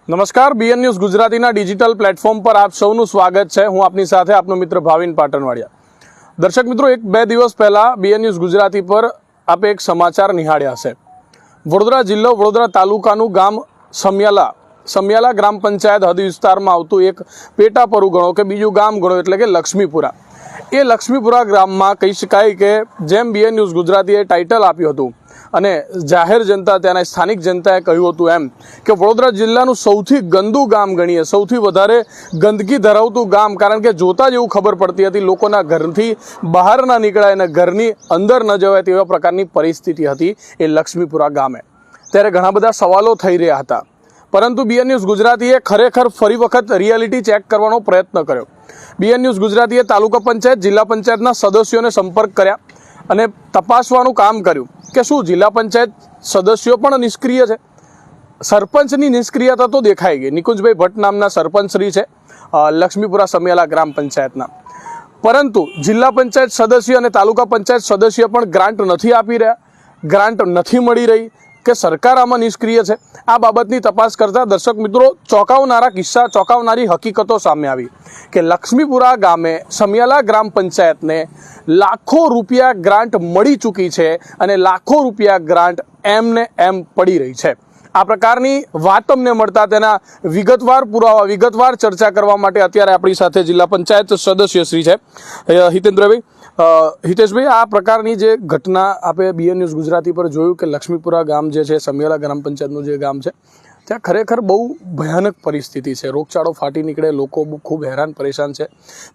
નમસ્કાર, BN news ગુજરાતીના digital platform પર આપ સૌનું સ્વાગત છે। હું આપની સાથે આપનો મિત્ર ભાવિન પાટણવાડિયા। દર્શક મિત્રો, એક બે દિવસ પહેલા બીએન ન્યૂઝ ગુજરાતી પર આપે એક સમાચાર નિહાળ્યા છે। વડોદરા જિલ્લો વડોદરા તાલુકાનું ગામ સમિયાલા ગ્રામ પંચાયત હદ વિસ્તારમાં આવતું એક પેટાપરું ગણો કે બીજું ગામ ગણો એટલે કે લક્ષ્મીપુરા। એ લક્ષ્મીપુરા ગામમાં કહી શકાય કે જેમ બીએન ન્યૂઝ ગુજરાતીએ ટાઇટલ આપ્યું હતું અને જાહેર જનતા, ત્યાંના સ્થાનિક જનતાએ કહ્યું હતું એમ કે વડોદરા જિલ્લાનું સૌથી ગંદુ ગામ ગણીએ, સૌથી વધારે ગંદકી ધરાવતું ગામ, કારણ કે જોતા જ એવું ખબર પડતી હતી લોકોના ઘરથી બહાર ના નીકળાય અને ઘરની અંદર ન જવાય તેવા પ્રકારની પરિસ્થિતિ હતી એ લક્ષ્મીપુરા ગામે। ત્યારે ઘણા બધા સવાલો થઈ રહ્યા હતા, પરંતુ બીએન ન્યૂઝ ગુજરાતીએ ખરેખર ફરી વખત રિયાલિટી ચેક કરવાનો પ્રયત્ન કર્યો। બીએન ન્યૂઝ ગુજરાતીએ તાલુકા પંચાયત, જિલ્લા પંચાયતના સદસ્યોને સંપર્ક કર્યા અને તપાસવાનું કામ કર્યું કે શું જિલ્લા પંચાયત સદસ્યો પણ નિષ્ક્રિય છે। સરપંચની નિષ્ક્રિયતા તો દેખાઈ ગઈ। નિકુંજભાઈ ભટ્ટ નામના સરપંચશ્રી છે લક્ષ્મીપુરા સમિયાલા ગ્રામ પંચાયતના, પરંતુ જિલ્લા પંચાયત સદસ્ય અને તાલુકા પંચાયત સદસ્ય પણ ગ્રાન્ટ નથી આપી રહ્યા, ગ્રાન્ટ નથી મળી રહી કે સરકાર આમાં નિષ્ક્રિય છે। આ બાબતની તપાસ કરતા દર્શક મિત્રો, ચોંકાવનારા કિસ્સા, ચોંકાવનારી હકીકતો સામે આવી કે લક્ષ્મીપુરા ગામે સમિયાલા ગ્રામ પંચાયતને લાખો રૂપિયા ગ્રાન્ટ મળી ચૂકી છે અને લાખો રૂપિયા ગ્રાન્ટ એમને એમ પડી રહી છે। આ પ્રકારની વાત અમને મળતા તેના વિગતવાર પુરાવા, વિગતવાર ચર્ચા કરવા માટે અત્યારે આપણી સાથે જિલ્લા પંચાયત સદસ્યશ્રી છે હિતેન્દ્રભાઈ। હિતેશભાઈ, આ પ્રકારની જે ઘટના આપણે બીએન ન્યૂઝ ગુજરાતી પર જોયું કે લક્ષ્મીપુરા ગામ જે છે, સમિયાલા ગ્રામ પંચાયતનું જે ગામ છે, ત્યાં ખરેખર બહુ ભયાનક પરિસ્થિતિ છે। રોગચાળો ફાટી નીકળે, લોકો ખૂબ હેરાન પરેશાન છે।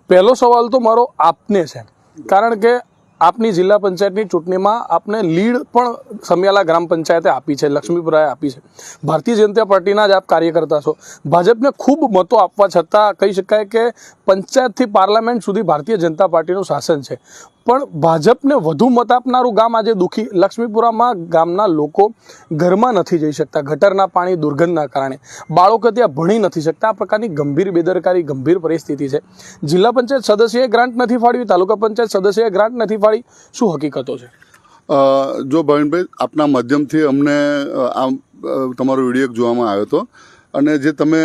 પહેલો સવાલ તો મારો આપને છે, કારણ કે આપની જિલ્લા પંચાયતની ચૂંટણીમાં આપને લીડ પણ સમિયાલા ગ્રામ પંચાયતે આપી છે, લક્ષ્મીપુરાએ આપી છે। ભારતીય જનતા પાર્ટીના જ આપ કાર્યકર્તા છો। ભાજપને ખૂબ મતો આપવા છતાં કહી શકાય કે પંચાયતથી પાર્લામેન્ટ સુધી ભારતીય જનતા પાર્ટીનું શાસન છે, પણ ભાજપને વધુ મત આપનારું ગામ આજે દુઃખી। લક્ષ્મીપુરામાં ગામના લોકો ઘરમાં નથી જઈ શકતા, ગટરના પાણી, દુર્ગંધના કારણે બાળકો ત્યાં ભણી નથી શકતા। આ પ્રકારની ગંભીર બેદરકારી, ગંભીર પરિસ્થિતિ છે। જિલ્લા પંચાયત સદસ્યએ ગ્રાન્ટ નથી ફાળવી, તાલુકા પંચાયત સદસ્યએ ગ્રાન્ટ નથી ફાળી, શું હકીકતો છે? જો ભાવિનભાઈ, આપના માધ્યમથી અમને આ તમારો વિડીયો જોવામાં આવ્યો હતો અને જે તમે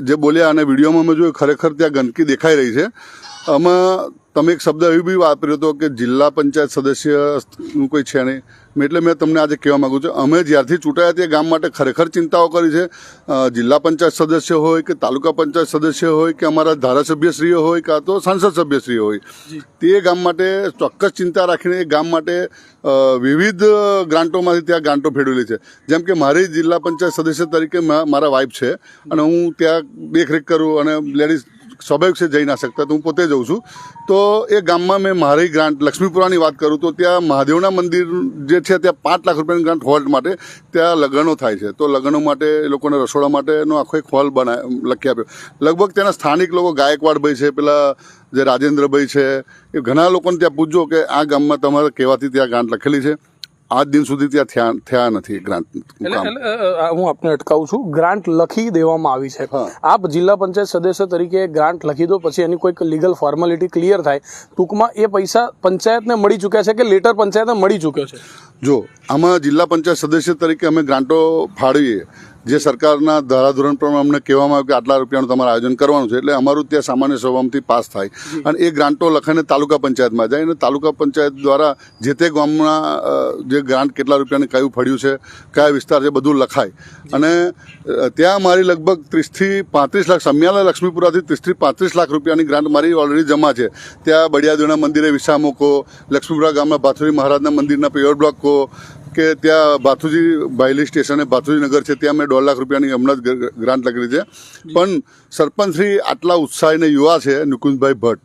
જે બોલ્યા અને વિડીયોમાં અમે જોયું, ખરેખર ત્યાં ગંદકી દેખાઈ રહી છે। આમાં તમે એક શબ્દ એવી બી વાપર્યો હતો કે જિલ્લા પંચાયત સદસ્યનું કોઈ છે નહીં, એટલે મેં તમને આજે કહેવા માગું છું, અમે જ્યારથી ચૂંટાયા તે ગામ માટે ખરેખર ચિંતાઓ કરી છે। જિલ્લા પંચાયત સદસ્ય હોય કે તાલુકા પંચાયત સદસ્ય હોય કે અમારા ધારાસભ્યશ્રીઓ હોય કાં તો સાંસદ સભ્યશ્રીઓ હોય, તે ગામ માટે ચોક્કસ ચિંતા રાખીને એ ગામ માટે વિવિધ ગ્રાન્ટોમાંથી ત્યાં ગ્રાન્ટો ફેરવેલી છે। જેમ કે મારી જિલ્લા પંચાયત સદસ્ય તરીકે મારા વાઇફ છે અને હું ત્યાં દેખરેખ કરું અને લેડીઝ સ્વાભાવિક છે જઈ ના શકતા, તો હું પોતે જઉં છું। તો એ ગામમાં મેં મારી ગ્રાન્ટ લક્ષ્મીપુરાની વાત કરું તો ત્યાં મહાદેવના મંદિર જે છે ત્યાં 5 લાખ રૂપિયાની ગ્રાન્ટ હોલ માટે ત્યાં લગ્નો થાય છે, તો લગ્નો માટે એ લોકોને રસોડા માટેનો આખો એક હોલ લખી આપ્યો। લગભગ ત્યાંના સ્થાનિક લોકો, ગાયકવાડભાઈ છે, પેલા જે રાજેન્દ્રભાઈ છે, એ ઘણા લોકોને ત્યાં પૂછજો કે આ ગામમાં તમારે કહેવાથી ત્યાં ગ્રાન્ટ લખેલી છે, આજ દિન સુધી ત્યાં થયા નથી ગ્રાન્ટ। હું આપને અટકાવું છું, ગ્રાન્ટ લખી દેવામાં આવી છે। આપ જિલ્લા પંચાયત સદસ્ય તરીકે ગ્રાન્ટ લખી દો, પછી એની કોઈક લીગલ ફોર્માલિટી ક્લિયર થાય, ટૂંકમાં એ પૈસા પંચાયતને મળી ચૂક્યા છે કે લેટર પંચાયતને મળી ચૂક્યો છે? જો આમાં જિલ્લા પંચાયત સદસ્ય તરીકે અમે ગ્રાન્ટો ફાળવીએ, જે સરકારના ધારાધોરણ પ્રમાણે અમને કહેવામાં આવ્યું કે આટલા રૂપિયાનું તમારે આયોજન કરવાનું છે, એટલે અમારું ત્યાં સામાન્ય સભામાંથી પાસ થાય અને એ ગ્રાન્ટો લખાઈને તાલુકા પંચાયતમાં જાય અને તાલુકા પંચાયત દ્વારા જે તે ગામમાં જે ગ્રાન્ટ કેટલા રૂપિયાને કયું ફળ્યું છે, કયા વિસ્તાર છે, બધું લખાય અને ત્યાં મારી લગભગ 30 થી 35 લાખ, સમિયાલા લક્ષ્મીપુરાથી 30 થી 35 લાખ રૂપિયાની ગ્રાન્ટ મારી ઓલરેડી જમા છે। ત્યાં બળિયાદેવના મંદિરે વિસામો કહો, લક્ષ્મીપુરા ગામના ભાથુરી મહારાજના મંદિરના પેવર બ્લોક કહો કે ત્યાં ભાથુજી બાયલી સ્ટેશને ભાથુજી નગર છે, ત્યાં મેં 1.5 લાખ રૂપિયાની હમણાં જ ગ્રાન્ટ લખેલી છે। પણ સરપંચશ્રી આટલા ઉત્સાહીને યુવા છે નિકુંજભાઈ ભટ્ટ,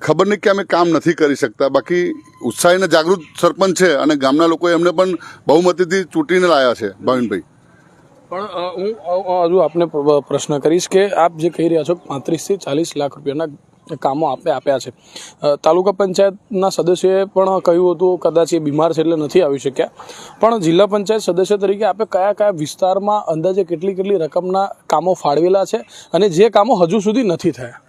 ખબર નહીં કે અમે કામ નથી કરી શકતા, બાકી ઉત્સાહીને જાગૃત સરપંચ છે અને ગામના લોકોએ એમને પણ બહુમતીથી ચૂંટીને લાવ્યા છે। ભાવિનભાઈ, પણ હું હજુ આપને પ્રશ્ન કરીશ કે આપ જે કહી રહ્યા છો 35 થી 40 લાખ રૂપિયાના કામો આપણે આપ્યા છે, તાલુકા પંચાયતના સદસ્યોએ પણ કહ્યું હતું કદાચ એ બીમાર છે એટલે નથી આવી શક્યા, પણ જિલ્લા પંચાયત સદસ્ય તરીકે આપણે કયા કયા વિસ્તારમાં અંદાજે કેટલી રકમના કામો ફાળવેલા છે અને જે કામો હજુ સુધી નથી થયા?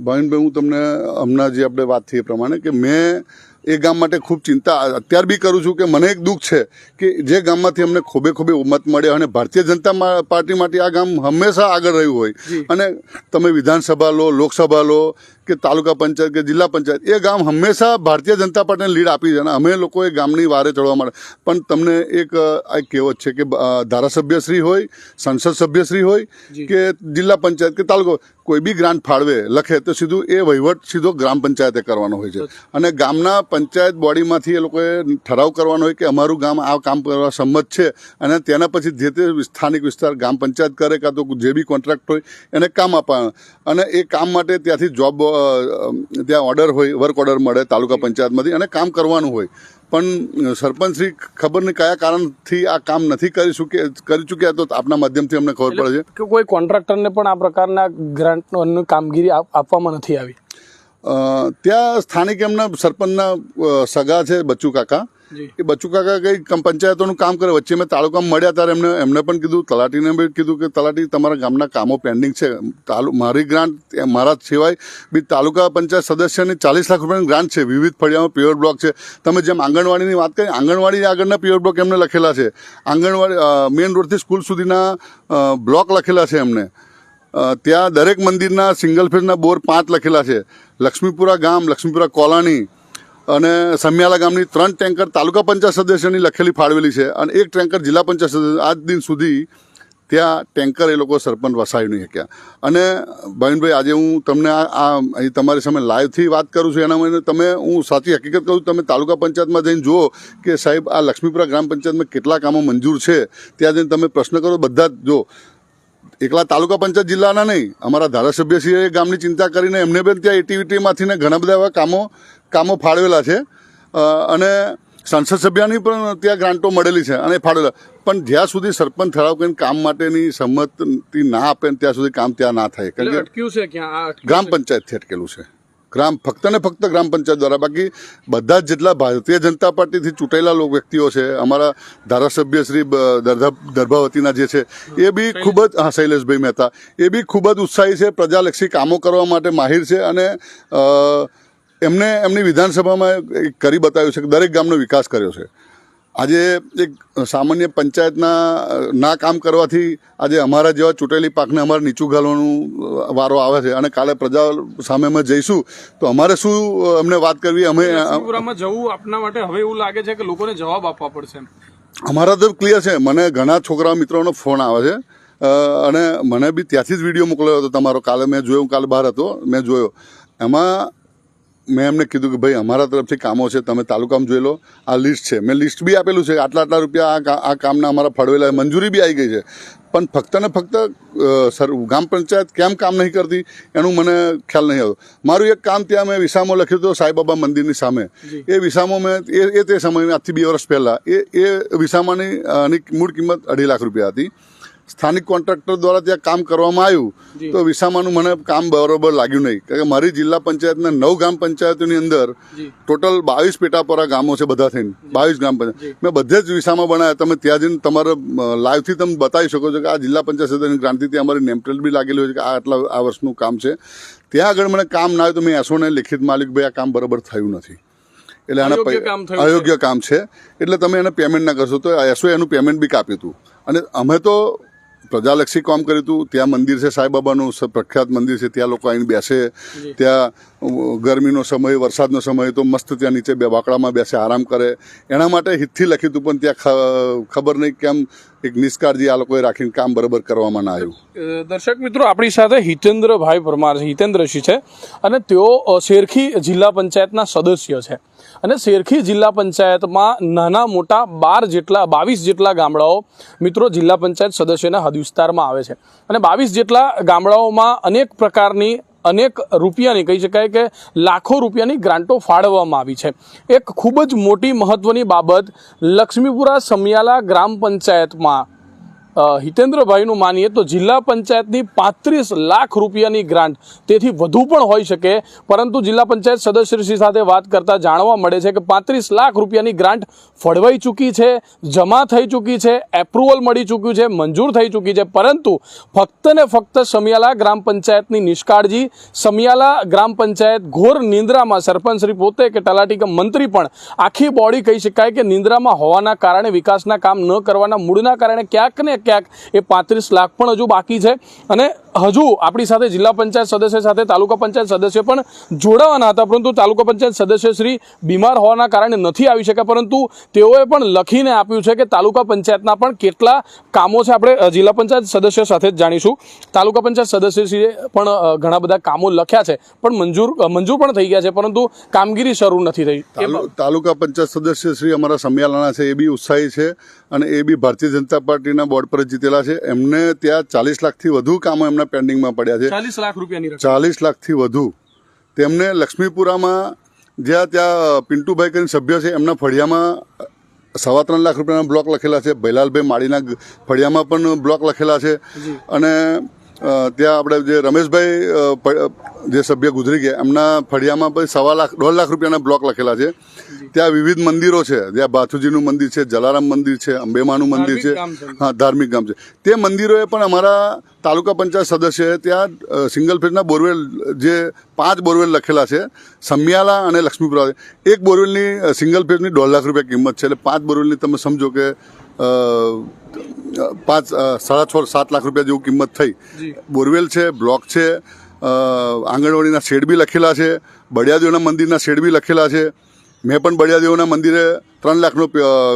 ભાવિનભાઈ, હું તમને હમણાં જે આપણે વાત થઈ એ પ્રમાણે કે મેં એ ગામ માટે ખૂબ ચિંતા અત્યાર બી કરું છું કે મને એક દુઃખ છે કે જે ગામમાંથી અમને ખોબે મત મળ્યા અને ભારતીય જનતા પાર્ટી માટે આ ગામ હંમેશા આગળ રહ્યું હોય અને તમે વિધાનસભા લો, લોકસભા લો કે તાલુકા પંચાયત કે જિલ્લા પંચાયત, એ ગામ હંમેશા ભારતીય જનતા પાર્ટીને લીડ આપી છે અને અમે લોકોએ ગામની વારે ચડવા માટે. પણ તમને એક કહેવત છે કે ધારાસભ્યશ્રી હોય, સંસદ સભ્યશ્રી હોય કે જિલ્લા પંચાયત કે તાલુકો, કોઈ બી ગ્રાન્ટ ફાળવે લખે તો સીધું એ વહીવટ સીધો ગ્રામ પંચાયતે કરવાનો હોય છે અને ગામના પંચાયત બોડીમાંથી એ લોકોએ ઠરાવ કરવાનો હોય કે અમારું ગામ આ કામ કરવા સંમત છે અને તેના પછી જે તે સ્થાનિક વિસ્તાર ગામ પંચાયત કરે કાં તો જે બી કોન્ટ્રાક્ટ હોય એને કામ આપવાનું અને એ કામ માટે ત્યાંથી જોબ ત્યાં ઓર્ડર હોય, વર્ક ઓર્ડર મળે તાલુકા પંચાયતમાંથી અને કામ કરવાનું હોય. પણ સરપંચશ્રી ખબર નહીં કયા કારણથી આ કામ નથી કરી ચૂક્યા તો આપના માધ્યમથી અમને ખબર પડે છે કે કોઈ કોન્ટ્રાક્ટરને પણ આ પ્રકારના ગ્રાન્ટની કામગીરી આપવામાં નથી આવી. ત્યાં સ્થાનિક એમના સરપંચના સગા છે બચ્ચુ કાકા, એ બચ્ચુ કાકા કઈ પંચાયતોનું કામ કરે. વચ્ચે મેં તાલુકામાં મળ્યા ત્યારે એમને પણ કીધું, તલાટીને બી કીધું કે તલાટી તમારા ગામના કામો પેન્ડિંગ છે. મારી ગ્રાન્ટ મારા સિવાય બી તાલુકા પંચાયત સદસ્યની 40 લાખ રૂપિયાની ગ્રાન્ટ છે. વિવિધ ફળિયામાં પ્યોર બ્લોક છે. તમે જેમ આંગણવાડીની વાત કરી, આંગણવાડી આગળના પ્યોર બ્લોક એમને લખેલા છે. આંગણવાડી મેઇન રોડથી સ્કૂલ સુધીના બ્લોક લખેલા છે એમને. ત્યાં દરેક મંદિરના સિંગલ ફેઝના બોર 5 લખેલા છે. લક્ષ્મીપુરા ગામ, લક્ષ્મીપુરા કોલોની અને સમિયાલા ગામની 3 ટેન્કર તાલુકા પંચાયત સદસ્યની લખેલી ફાળવેલી છે અને 1 ટેન્કર જિલ્લા પંચાયત સદસ્ય. આજ દિન સુધી ત્યાં ટેન્કર એ લોકો સરપંચ વસાવી નહીં શક્યા. અને ભાવિનભાઈ, આજે હું તમને અહીં તમારી સામે લાઈવથી વાત કરું છું એના માટે હું સાચી હકીકત કહું, તમે તાલુકા પંચાયતમાં જઈને જુઓ કે સાહેબ આ લક્ષ્મીપુરા ગ્રામ પંચાયતમાં કેટલા કામો મંજૂર છે. ત્યાં જઈને તમે પ્રશ્ન કરો, બધા જ જો એકલા તાલુકા પંચાયત જિલ્લાના નહીં, અમારા ધારાસભ્યશ્રીએ ગામની ચિંતા કરીને એમને પણ ત્યાં એટીવીટીમાંથી ને ઘણા બધા એવા કામો ફાળવેલા છે અને સંસદ સભ્યની પણ ત્યાં ગ્રાન્ટો મળેલી છે અને ફાળવેલા. પણ જ્યાં સુધી સરપંચ ઠરાવ કરીને કામ માટેની સંમતિ ના આપે ત્યાં સુધી કામ ત્યાં ના થાય. કારણ કે ગ્રામ પંચાયતથી અટકેલું છે. ફક્ત ને ફક્ત ગ્રામ પંચાયત દ્વારા. બાકી બધા જ જેટલા ભારતીય જનતા પાર્ટીથી ચૂંટાયેલા વ્યક્તિઓ છે, અમારા ધારાસભ્ય શ્રી દર્ભાવતીના જે છે એ બી ખૂબ જ, શૈલેષભાઈ મહેતા, એ બી ખૂબ જ ઉત્સાહી છે, પ્રજાલક્ષી કામો કરવા માટે માહિર છે અને એમને એમની વિધાનસભામાં કરી બતાવ્યું છે કે દરેક ગામનો વિકાસ કર્યો છે. આજે એક સામાન્ય પંચાયતના કામ કરવાથી આજે અમારા જેવા ચૂંટેલી પાકને અમારે નીચું ઘાલવાનું વારો આવે છે અને કાલે પ્રજા સામે અમે જઈશું તો અમારે શું અમને વાત કરવી. અમે જવું આપના માટે હવે એવું લાગે છે કે લોકોને જવાબ આપવા પડશે. અમારા તો ક્લિયર છે. મને ઘણા છોકરા મિત્રોનો ફોન આવે છે અને મને બી ત્યાંથી જ વિડીયો મોકલ્યો હતો તમારો. કાલે મેં જોયો, કાલે બહાર હતો, મેં જોયો. એમાં મેં એમને કીધું કે ભાઈ અમારા તરફથી કામો છે, તમે તાલુકામાં જોઈ લો, આ લિસ્ટ છે. મેં લિસ્ટ બી આપેલું છે, આટલા રૂપિયા આ કામના અમારા ફળવેલા, મંજૂરી બી આવી ગઈ છે. પણ ફક્ત ને ફક્ત ગ્રામ પંચાયત કેમ કામ નહીં કરતી એનું મને ખ્યાલ નહીં આવતો. મારું એક કામ ત્યાં મેં વિસામો લખ્યું હતું સાંઈબાબા મંદિરની સામે. એ વિસામો મેં તે સમયમાં આજથી 2 વર્ષ પહેલાં એ વિસામાની મૂળ કિંમત 2.5 લાખ રૂપિયા હતી. સ્થાનિક કોન્ટ્રાક્ટર દ્વારા ત્યાં કામ કરવામાં આવ્યું તો વિસામાનું મને કામ બરોબર લાગ્યું નહીં. કારણ કે મારી જિલ્લા પંચાયતના 9 ગ્રામ પંચાયતોની અંદર ટોટલ 22 પેટાપરા ગામો છે, બધા થઈને 22 ગ્રામ પંચાયત. મેં બધે જ વિસામા બનાવ્યા. તમે ત્યાં જઈને તમારા લાઈવથી તમે બતાવી શકો છો કે આ જિલ્લા પંચાયત સદસ્યની ગ્રાન્ટથી ત્યાં અમારી નેમપ્લેટ બી લાગેલી હોય છે કે આ વર્ષનું કામ છે. ત્યાં આગળ મને કામ ના આવ્યું તો મેં એસોને લિખિત માલિક ભાઈ આ કામ બરાબર થયું નથી, એટલે આના અયોગ્ય કામ છે, એટલે તમે એને પેમેન્ટ ના કરશો. તો એસો એનું પેમેન્ટ બી કાપ્યું હતું અને અમે તો પ્રજાલક્ષી કામ કર્યું હતું. ત્યાં મંદિર છે સાંઈબાબાનું પ્રખ્યાત મંદિર છે, ત્યાં લોકો આવીને બેસે. ત્યાં ગરમીનો સમય, વરસાદનો સમય તો મસ્ત ત્યાં નીચે બાકડામાં બેસે, આરામ કરે. એના માટે હિતથી લખ્યું હતું પણ ત્યાં ખબર નહીં કેમ એક નિષ્કાળજી આ લોકોએ રાખીને કામ બરાબર કરવામાં ના આવ્યું. દર્શક મિત્રો, આપણી સાથે હિતેન્દ્રભાઈ પરમાર છે, હિતેન્દ્રસિંહ છે અને તેઓ શેરખી જિલ્લા પંચાયતના સદસ્ય છે અને શેરખી જિલ્લા પંચાયતમાં નાના મોટા 22 જેટલા ગામડાઓ મિત્રો જિલ્લા પંચાયત સદસ્યના હદ વિસ્તારમાં આવે છે અને 22 જેટલા ગામડાઓમાં અનેક પ્રકારની, અનેક રૂપિયાની, કહી શકાય કે લાખો રૂપિયાની ગ્રાન્ટો ફાળવવામાં આવી છે. એક ખૂબ જ મોટી મહત્વની બાબત લક્ષ્મીપુરા સમિયાલા ગ્રામ પંચાયતમાં હિતેન્દ્રભાઈનું માનીએ તો જિલ્લા પંચાયતની 35 લાખ રૂપિયાની ગ્રાન્ટ, તેથી વધુ પણ હોઈ શકે, પરંતુ જિલ્લા પંચાયત સદસ્યશ્રી સાથે વાત કરતા જાણવા મળે છે કે 35 લાખ રૂપિયાની ગ્રાન્ટ ફળવાઈ ચૂકી છે, જમા થઈ ચૂકી છે, એપ્રુવલ મળી ચૂક્યું છે, મંજૂર થઈ ચૂકી છે, પરંતુ ફક્ત ને ફક્ત સમિયાલા ગ્રામ પંચાયતની નિષ્કાળજી, સમિયાલા ગ્રામ પંચાયત ઘોર નિંદ્રામાં, સરપંચશ્રી પોતે કે તલાટી કે મંત્રી પણ આખી બોડી કહી શકાય કે નિંદ્રામાં હોવાના કારણે, વિકાસના કામ ન કરવાના મૂળના કારણે ક્યાંક ને ક્યાંક એ 35 લાખ પણ હજુ બાકી છે. અને હજુ આપણી સાથે જિલ્લા પંચાયત સદસ્ય સાથે તાલુકા પંચાયત સદસ્ય પણ જોડાવાના હતા, પરંતુ તાલુકા પંચાયત સદસ્યશ્રી બીમાર હોવાના કારણે નથી આવી શક્યા, પરંતુ તેઓએ પણ લખીને આપ્યું છે કે તાલુકા પંચાયતના પણ કેટલા કામો છે. આપણે જિલ્લા પંચાયત સદસ્ય સાથે જ જાણીશું. તાલુકા પંચાયત સદસ્યશ્રીએ પણ ઘણા બધા કામો લખ્યા છે, પણ મંજૂર પણ થઈ ગયા છે, પરંતુ કામગીરી શરૂ નથી થઈ. તાલુકા પંચાયત સદસ્ય શ્રી અમારા સમિયાલાના છે, એ બી ઉત્સાહી છે અને એ બી ભારતીય જનતા પાર્ટીના બોર્ડ પર જીતેલા છે. એમને ત્યાં 40 લાખથી વધુ કામો એમના પેન્ડિંગમાં પડ્યા છે. 40 લાખ રૂપિયાની 40 લાખથી વધુ. તેમને લક્ષ્મીપુરામાં જ્યાં ત્યાં પિન્ટુભાઈ કરીને સભ્ય છે, એમના ફળિયામાં 3.25 લાખ રૂપિયાના બ્લોક લખેલા છે. ભૈલાલભાઈ માળીના ફળિયામાં પણ બ્લોક લખેલા છે. અને ત્યાં આપણે જે રમેશભાઈ જે સભ્ય ગુજરી ગયા, એમના ફળિયામાં પણ 1.5 લાખ રૂપિયાના બ્લોક લખેલા છે. ત્યાં વિવિધ મંદિરો છે, જ્યાં બાથુજીનું મંદિર છે, જલારામ મંદિર છે, અંબેમાનું મંદિર છે, હા ધાર્મિક ગામ છે. તે મંદિરોએ પણ અમારા તાલુકા પંચાયત સદસ્યએ ત્યાં સિંગલ ફેઝના બોરવેલ, જે 5 બોરવેલ લખેલા છે, સમિયાલા અને લક્ષ્મીપુરા. એક બોરવેલની સિંગલ ફેઝની 1.5 લાખ રૂપિયા કિંમત છે. એટલે 5 બોરવેલની તમે સમજો કે 6.5-7 લાખ રૂપિયા જેવું કિંમત થઈ. બોરવેલ છે, બ્લોક છે, આંગણવાડીના શેડ બી લખેલા છે, બળિયાદેવના મંદિરના શેડ બી લખેલા છે. મેં પણ બળિયાદેવના મંદિરે 3 લાખનો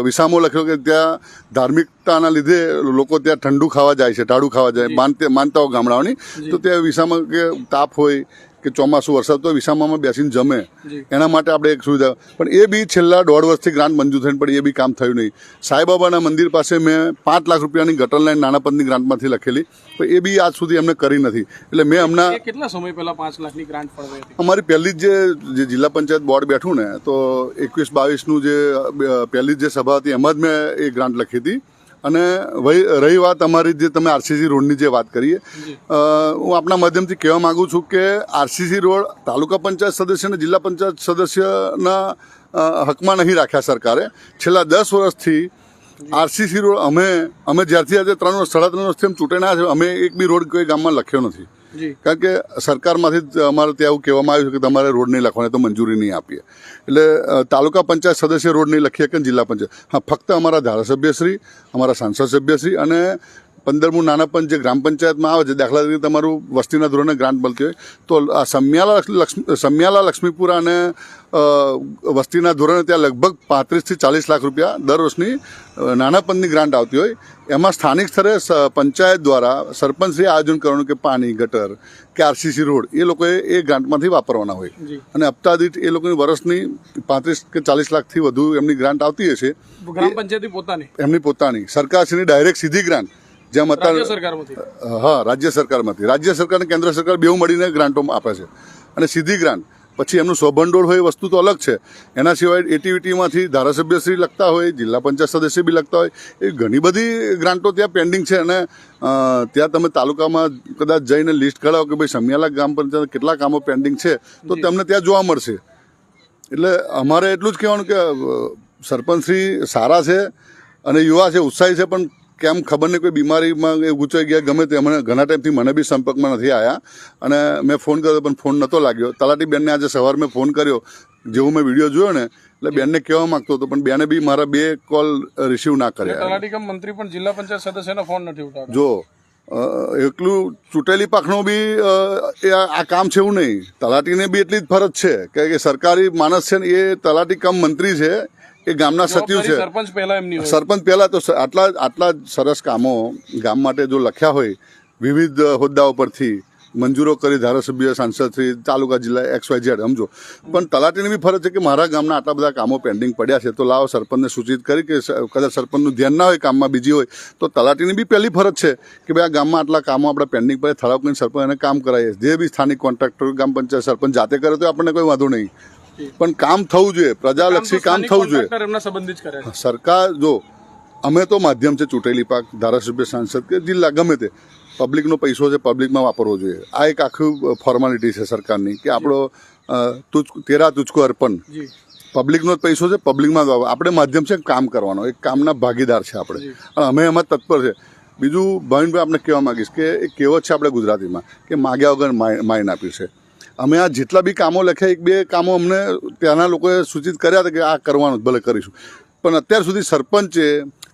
વિસામો લખ્યો કે ત્યાં ધાર્મિકતાના લીધે લોકો ત્યાં ઠંડુ ખાવા જાય છે, ટાળું ખાવા જાય, માનતા હોય ગામડાઓની. તો ત્યાં વિસામાં કે તાપ હોય કે ચોમાસું વરસાદ તો વિસામામાં બેસીને જમે, એના માટે આપણે એક સુવિધા. પણ એ બી છેલ્લા 1.5 વર્ષથી ગ્રાન્ટ મંજૂર થઈને પણ એ બી કામ થયું નહીં. સાંઈબાબાના મંદિર પાસે મેં 5 લાખ રૂપિયાની ગટર લાઈન નાણાપંચની ગ્રાન્ટમાંથી લખેલી, પણ એ બી આજ સુધી એમને કરી નથી. એટલે મેં હમણાં કેટલા સમય પહેલા 5 લાખની ગ્રાન્ટ ફળવાઈ હતી? અમારી પહેલી જ જે જિલ્લા પંચાયત બોર્ડ બેઠું ને, તો 21-22નું જે પહેલી જે સભા હતી એમાં જ મેં એ ગ્રાન્ટ લખી હતી. અને રહી વાત અમારી જે તમે આરસીસી રોડની જે વાત કરીએ, હું આપના માધ્યમથી કહેવા માગું છું કે આરસીસી રોડ તાલુકા પંચાયત સદસ્ય અને જિલ્લા પંચાયત સદસ્યના હકમાં નહીં રાખ્યા સરકારે. છેલ્લા 10 વર્ષથી આરસીસી રોડ અમે જ્યારથી આજે 3-3.5 વર્ષથી ચૂંટાણા છે, અમે એક બી રોડ કોઈ ગામમાં લખ્યો નથી. કારણ કે સરકારમાંથી જ અમારે ત્યાં એવું કહેવામાં આવ્યું છે કે તમારે રોડ નહીં લખવાને તો મંજૂરી નહીં આપીએ. એટલે તાલુકા પંચાયત સદસ્ય રોડ નહીં લખીએ કે જિલ્લા પંચાયત. હા, ફક્ત અમારા ધારાસભ્યશ્રી, અમારા સાંસદ સભ્યશ્રી અને 15મું નાનાપંચ જે ગ્રામ પંચાયતમાં આવે છે, દાખલા તરીકે તમારું વસ્તીના ધોરણે ગ્રાન્ટ મળતી હોય તો આ સમિયાલા લક્ષ્મીપુરા અને વસ્તીના ધોરણે ત્યાં લગભગ 35 થી 40 લાખ રૂપિયા દર વર્ષની નાનાપંચની ગ્રાન્ટ આવતી હોય. એમાં સ્થાનિક સ્તરે પંચાયત દ્વારા સરપંચશ્રી આયોજન કરવાનું કે પાણી, ગટર કે આરસીસી રોડ એ લોકોએ એ ગ્રાન્ટમાંથી વાપરવાના હોય. અને હપ્તા દીઠ એ લોકોની વર્ષની 35 કે 40 લાખથી વધુ એમની ગ્રાન્ટ આવતી હશે. ગ્રામ પંચાયતની પોતાની, એમની પોતાની સરકારશ્રીની ડાયરેક્ટ સીધી ગ્રાન્ટ, જેમ અત્યારે હા રાજ્ય સરકારમાંથી, રાજ્ય સરકાર અને કેન્દ્ર સરકાર બેઉ મળીને ગ્રાન્ટો આપે છે. અને સીધી ગ્રાન્ટ પછી એમનું સ્વભંડોળ હોય એ વસ્તુ તો અલગ છે. એના સિવાય એટીવીટીમાંથી ધારાસભ્યશ્રી લખતા હોય, જિલ્લા પંચાયત સદસ્ય બી લખતા હોય, એ ઘણી બધી ગ્રાન્ટો ત્યાં પેન્ડિંગ છે. અને ત્યાં તમે તાલુકામાં કદાચ જઈને લિસ્ટ કઢાવો કે ભાઈ સમિયાલા ગ્રામ પંચાયત કેટલા કામો પેન્ડિંગ છે, તો તમને ત્યાં જોવા મળશે. એટલે અમારે એટલું જ કહેવાનું કે સરપંચશ્રી સારા છે અને યુવા છે, ઉત્સાહી છે, પણ કેમ ખબર નહીં કોઈ બીમારીમાં ગૂંચાઈ ગયા ગમે તે. મને ઘણા ટાઈમથી મને બી સંપર્કમાં નથી આવ્યા અને મેં ફોન કર્યો પણ ફોન નહોતો લાગ્યો. તલાટી બેનને આજે સવારે મેં ફોન કર્યો, જેવું મેં વિડીયો જોયો ને એટલે બેનને કહેવા માંગતો હતો, પણ બેને બી મારા 2 કોલ રિસીવ ના કર્યા. તલાટી કમ મંત્રી પણ જિલ્લા પંચાયત સદસ્યનો ફોન નથી ઉઠાવતો. જો એકલું ચૂંટેલી પાખનું બી આ કામ છે એવું નહીં. તલાટીને બી એટલી જ ફરજ છે કે સરકારી માણસ છે ને એ તલાટી કમ મંત્રી છે, એ ગામના સચિવ છે. સરપંચ પહેલા તો આટલા સરસ કામો ગામ માટે જો લખ્યા હોય, વિવિધ હોદ્દાઓ પરથી મંજૂરો કરી ધારાસભ્ય, સાંસદશ્રી, તાલુકા, જિલ્લા XYZ સમજો. પણ તલાટીની બી ફરજ છે કે મારા ગામના આટલા બધા કામો પેન્ડિંગ પડ્યા છે, તો લાવો સરપંચને સૂચિત કરી કે કદાચ સરપંચનું ધ્યાન ના હોય, કામમાં બીજી હોય, તો તલાટીની બી પહેલી ફરજ છે કે ભાઈ આ ગામમાં આટલા કામો આપણે પેન્ડિંગ પડે, ઠરાવ કરીને સરપંચ એને કામ કરાવીએ. જે બી સ્થાનિક કોન્ટ્રાક્ટર, ગામ પંચાયત સરપંચ જાતે કરે તો આપણને કોઈ વાંધો નહીં, પણ કામ થવું જોઈએ, પ્રજાલક્ષી કામ થવું જોઈએ. સરકાર જો અમે તો માધ્યમ છે ચૂંટેલી પાક ધારાસભ્ય સાંસદ કે જિલ્લા ગમે તે પબ્લિકનો પૈસો છે પબ્લિકમાં વાપરવો જોઈએ. આ એક આખું ફોર્માલિટી છે સરકારની કે આપણો તેરા તુચકો અર્પણ પબ્લિકનો જ પૈસો છે પબ્લિકમાં આપણે માધ્યમ છે કામ કરવાનો એક કામના ભાગીદાર છે આપણે અને અમે એમાં તત્પર છે. બીજું ભાવિનભાઈ આપણે કહેવા માંગીશ કે એક કહેવત છે આપણે ગુજરાતીમાં કે માગ્યા વગર માઇન આપ્યું છે. અમે આ જેટલા બી કામો લખ્યા એક બે કામો અમને ત્યાંના લોકોએ સૂચિત કર્યા હતા કે આ કરવાનું ભલે કરીશું, પણ અત્યાર સુધી સરપંચે